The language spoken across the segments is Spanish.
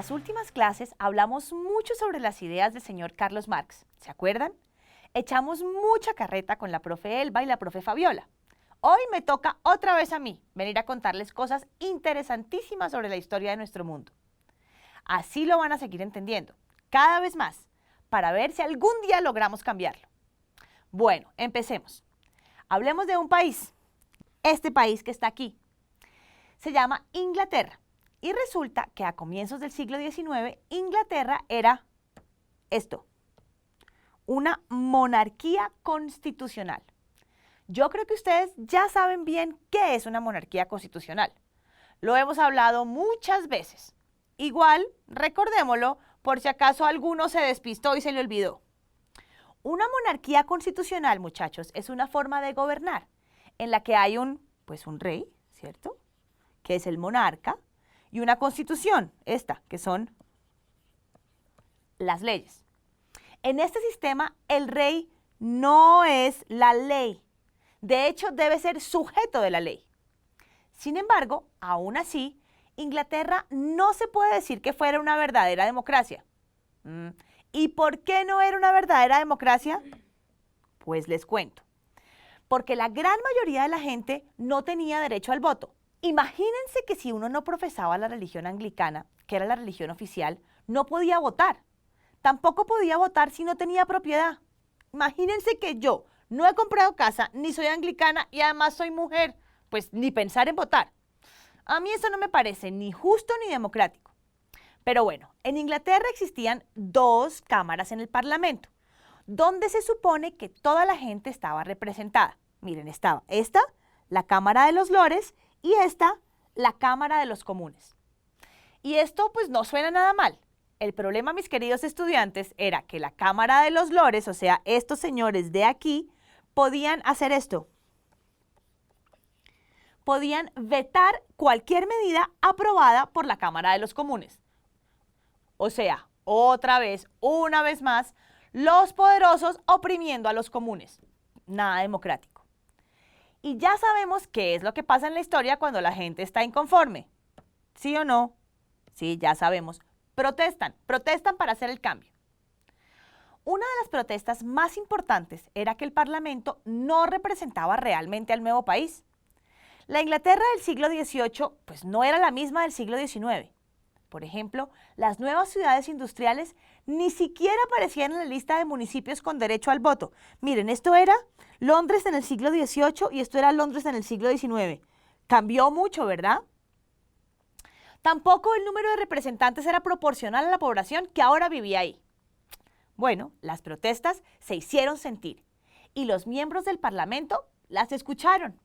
las últimas clases hablamos mucho sobre las ideas del señor Carlos Marx. ¿Se acuerdan? Echamos mucha carreta con la profe Elba y la profe Fabiola. Hoy me toca otra vez a mí venir a contarles cosas interesantísimas sobre la historia de nuestro mundo. Así lo van a seguir entendiendo, cada vez más, para ver si algún día logramos cambiarlo. Bueno, empecemos. Hablemos de un país, este país que está aquí. Se llama Inglaterra y resulta que a comienzos del siglo XIX, Inglaterra era esto, una monarquía constitucional. Yo creo que ustedes ya saben bien qué es una monarquía constitucional. Lo hemos hablado muchas veces. Igual, recordémoslo por si acaso alguno se despistó y se le olvidó. Una monarquía constitucional, muchachos, es una forma de gobernar en la que hay un rey, ¿cierto? Que es el monarca, y una constitución, esta, que son las leyes. En este sistema, el rey no es la ley. De hecho, debe ser sujeto de la ley. Sin embargo, aún así, Inglaterra no se puede decir que fuera una verdadera democracia. ¿Y por qué no era una verdadera democracia? Pues les cuento. Porque la gran mayoría de la gente no tenía derecho al voto. Imagínense que si uno no profesaba la religión anglicana, que era la religión oficial, no podía votar. Tampoco podía votar si no tenía propiedad. Imagínense que yo no he comprado casa, ni soy anglicana y además soy mujer, pues ni pensar en votar. A mí eso no me parece ni justo ni democrático. Pero bueno, en Inglaterra existían dos cámaras en el Parlamento, donde se supone que toda la gente estaba representada. Miren, estaba esta, la Cámara de los Lores, y esta, la Cámara de los Comunes. Y esto pues no suena nada mal. El problema, mis queridos estudiantes, era que la Cámara de los Lores, o sea, estos señores de aquí, podían hacer esto. Podían vetar cualquier medida aprobada por la Cámara de los Comunes. O sea, otra vez, una vez más, los poderosos oprimiendo a los comunes. Nada democrático. Y ya sabemos qué es lo que pasa en la historia cuando la gente está inconforme. ¿Sí o no? Sí, ya sabemos. Protestan para hacer el cambio. Una de las protestas más importantes era que el Parlamento no representaba realmente al nuevo país. La Inglaterra del siglo XVIII pues no era la misma del siglo XIX. Por ejemplo, las nuevas ciudades industriales ni siquiera aparecían en la lista de municipios con derecho al voto. Miren, esto era Londres en el siglo XVIII y esto era Londres en el siglo XIX. Cambió mucho, ¿verdad? Tampoco el número de representantes era proporcional a la población que ahora vivía ahí. Bueno, las protestas se hicieron sentir y los miembros del Parlamento las escucharon.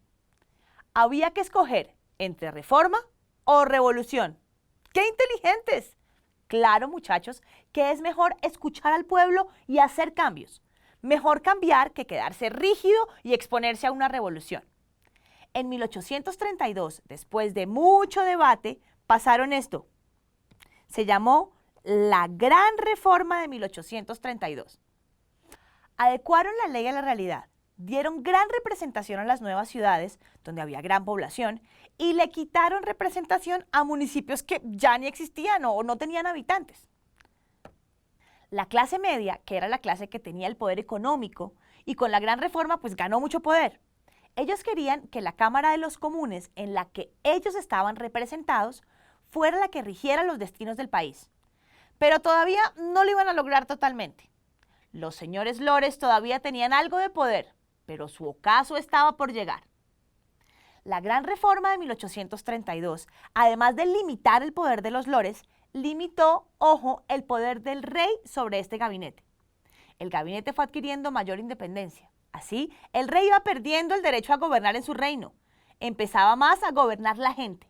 Había que escoger entre reforma o revolución. ¡Qué inteligentes! Claro, muchachos, que es mejor escuchar al pueblo y hacer cambios. Mejor cambiar que quedarse rígido y exponerse a una revolución. En 1832, después de mucho debate, pasaron esto. Se llamó la Gran Reforma de 1832. Adecuaron la ley a la realidad. Dieron gran representación a las nuevas ciudades, donde había gran población, y le quitaron representación a municipios que ya ni existían o no tenían habitantes. La clase media, que era la clase que tenía el poder económico, y con la gran reforma pues ganó mucho poder. Ellos querían que la Cámara de los Comunes, en la que ellos estaban representados, fuera la que rigiera los destinos del país. Pero todavía no lo iban a lograr totalmente. Los señores Lores todavía tenían algo de poder, pero su ocaso estaba por llegar. La Gran Reforma de 1832, además de limitar el poder de los lores, limitó, ojo, el poder del rey sobre este gabinete. El gabinete fue adquiriendo mayor independencia. Así, el rey iba perdiendo el derecho a gobernar en su reino. Empezaba más a gobernar la gente.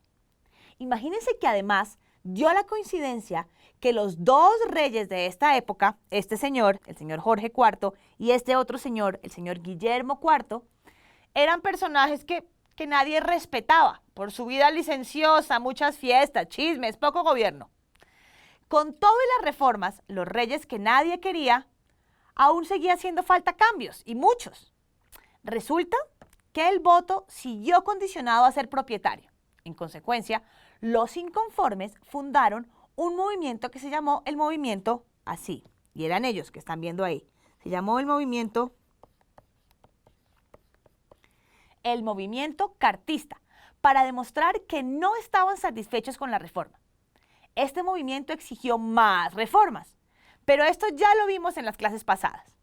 Imagínense que además dio la coincidencia que los dos reyes de esta época, este señor, el señor Jorge IV, y este otro señor, el señor Guillermo IV, eran personajes que nadie respetaba por su vida licenciosa, muchas fiestas, chismes, poco gobierno. Con todo y las reformas, los reyes que nadie quería, aún seguía haciendo falta cambios, y muchos. Resulta que el voto siguió condicionado a ser propietario. En consecuencia, los inconformes fundaron un movimiento que se llamó el movimiento así, y eran ellos que están viendo ahí. Se llamó el movimiento cartista, para demostrar que no estaban satisfechos con la reforma. Este movimiento exigió más reformas, pero esto ya lo vimos en las clases pasadas.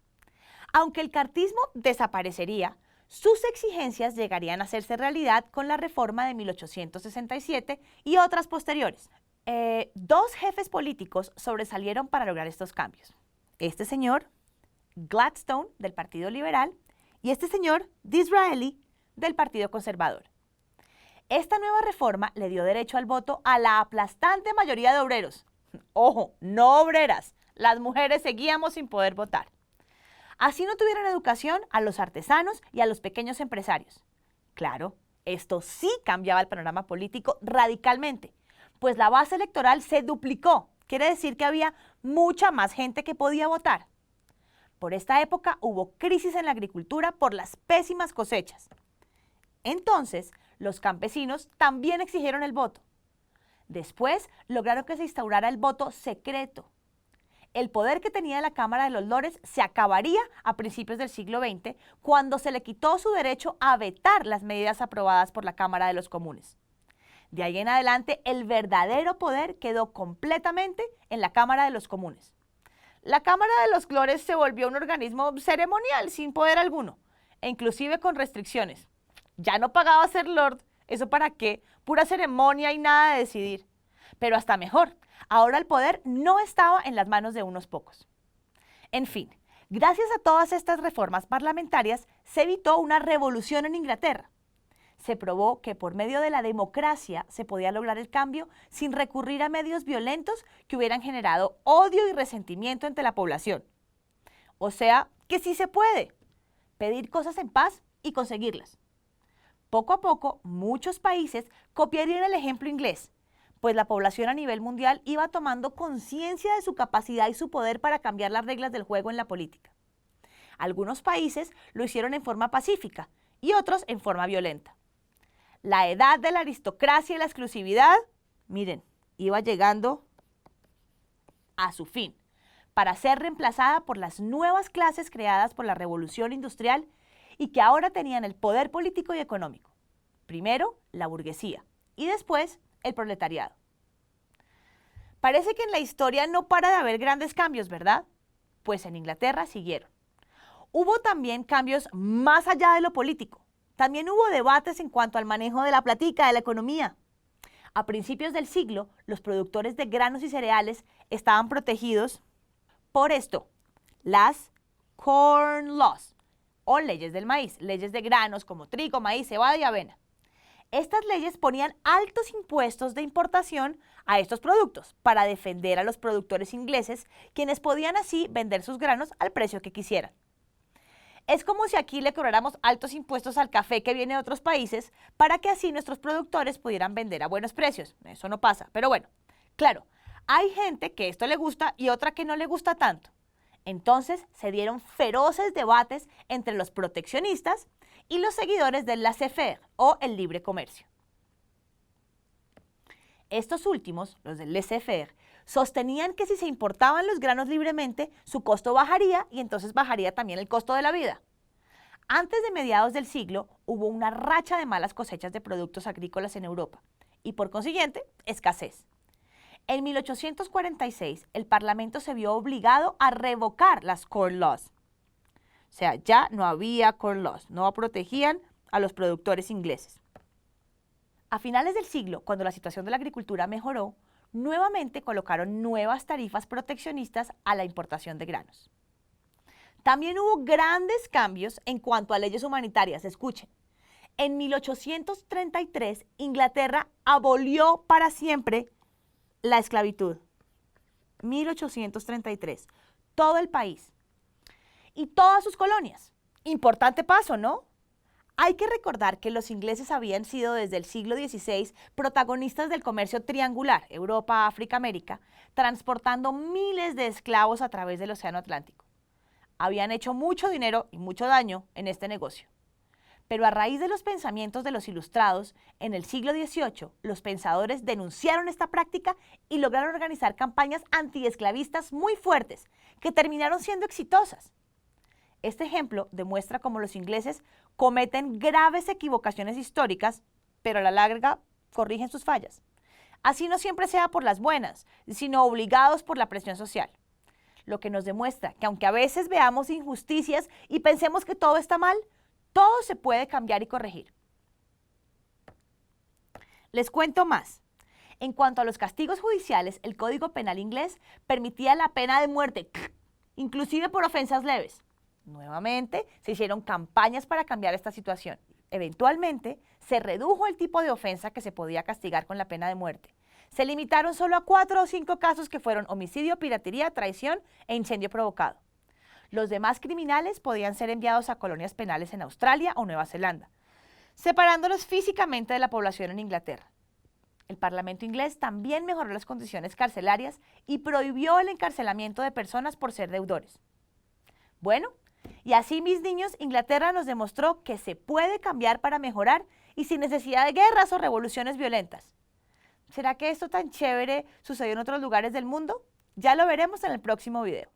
Aunque el cartismo desaparecería, sus exigencias llegarían a hacerse realidad con la reforma de 1867 y otras posteriores. Dos jefes políticos sobresalieron para lograr estos cambios. Este señor, Gladstone, del Partido Liberal, y este señor, Disraeli, del Partido Conservador. Esta nueva reforma le dio derecho al voto a la aplastante mayoría de obreros. Ojo, no obreras. Las mujeres seguíamos sin poder votar. Así no tuvieron educación a los artesanos y a los pequeños empresarios. Claro, esto sí cambiaba el panorama político radicalmente, pues la base electoral se duplicó. Quiere decir que había mucha más gente que podía votar. Por esta época hubo crisis en la agricultura por las pésimas cosechas. Entonces, los campesinos también exigieron el voto. Después, lograron que se instaurara el voto secreto. El poder que tenía la Cámara de los Lores se acabaría a principios del siglo XX, cuando se le quitó su derecho a vetar las medidas aprobadas por la Cámara de los Comunes. De ahí en adelante, el verdadero poder quedó completamente en la Cámara de los Comunes. La Cámara de los Lores se volvió un organismo ceremonial, sin poder alguno, e inclusive con restricciones. Ya no pagaba ser lord, ¿eso para qué? Pura ceremonia y nada de decidir. Pero hasta mejor, ahora el poder no estaba en las manos de unos pocos. En fin, gracias a todas estas reformas parlamentarias se evitó una revolución en Inglaterra. Se probó que por medio de la democracia se podía lograr el cambio sin recurrir a medios violentos que hubieran generado odio y resentimiento entre la población. O sea, que sí se puede pedir cosas en paz y conseguirlas. Poco a poco, muchos países copiarían el ejemplo inglés, pues la población a nivel mundial iba tomando conciencia de su capacidad y su poder para cambiar las reglas del juego en la política. Algunos países lo hicieron en forma pacífica y otros en forma violenta. La edad de la aristocracia y la exclusividad, miren, iba llegando a su fin, para ser reemplazada por las nuevas clases creadas por la Revolución Industrial y que ahora tenían el poder político y económico. Primero, la burguesía y después, el proletariado. Parece que en la historia no para de haber grandes cambios, ¿verdad? Pues en Inglaterra siguieron. Hubo también cambios más allá de lo político. También hubo debates en cuanto al manejo de la platica, de la economía. A principios del siglo, los productores de granos y cereales estaban protegidos por esto, las Corn Laws, o leyes del maíz, leyes de granos como trigo, maíz, cebada y avena. Estas leyes ponían altos impuestos de importación a estos productos para defender a los productores ingleses, quienes podían así vender sus granos al precio que quisieran. Es como si aquí le cobráramos altos impuestos al café que viene de otros países para que así nuestros productores pudieran vender a buenos precios. Eso no pasa, pero bueno, claro, hay gente que esto le gusta y otra que no le gusta tanto. Entonces se dieron feroces debates entre los proteccionistas y los seguidores del laissez-faire o el libre comercio. Estos últimos, los del laissez-faire, sostenían que si se importaban los granos libremente, su costo bajaría y entonces bajaría también el costo de la vida. Antes de mediados del siglo, hubo una racha de malas cosechas de productos agrícolas en Europa y por consiguiente, escasez. En 1846, el Parlamento se vio obligado a revocar las Corn Laws. O sea, ya no había Corn Laws, no protegían a los productores ingleses. A finales del siglo, cuando la situación de la agricultura mejoró, nuevamente colocaron nuevas tarifas proteccionistas a la importación de granos. También hubo grandes cambios en cuanto a leyes humanitarias. Escuchen, en 1833, Inglaterra abolió para siempre la esclavitud. 1833. Todo el país. Y todas sus colonias. Importante paso, ¿no? Hay que recordar que los ingleses habían sido desde el siglo XVI protagonistas del comercio triangular, Europa, África, América, transportando miles de esclavos a través del Océano Atlántico. Habían hecho mucho dinero y mucho daño en este negocio. Pero a raíz de los pensamientos de los ilustrados, en el siglo XVIII, los pensadores denunciaron esta práctica y lograron organizar campañas antiesclavistas muy fuertes, que terminaron siendo exitosas. Este ejemplo demuestra cómo los ingleses cometen graves equivocaciones históricas, pero a la larga corrigen sus fallas. Así no siempre sea por las buenas, sino obligados por la presión social. Lo que nos demuestra que aunque a veces veamos injusticias y pensemos que todo está mal, todo se puede cambiar y corregir. Les cuento más. En cuanto a los castigos judiciales, el Código Penal inglés permitía la pena de muerte, inclusive por ofensas leves. Nuevamente, se hicieron campañas para cambiar esta situación. Eventualmente, se redujo el tipo de ofensa que se podía castigar con la pena de muerte. Se limitaron solo a 4 o 5 casos que fueron homicidio, piratería, traición e incendio provocado. Los demás criminales podían ser enviados a colonias penales en Australia o Nueva Zelanda, separándolos físicamente de la población en Inglaterra. El Parlamento inglés también mejoró las condiciones carcelarias y prohibió el encarcelamiento de personas por ser deudores. Bueno, y así, mis niños, Inglaterra nos demostró que se puede cambiar para mejorar y sin necesidad de guerras o revoluciones violentas. ¿Será que esto tan chévere sucedió en otros lugares del mundo? Ya lo veremos en el próximo video.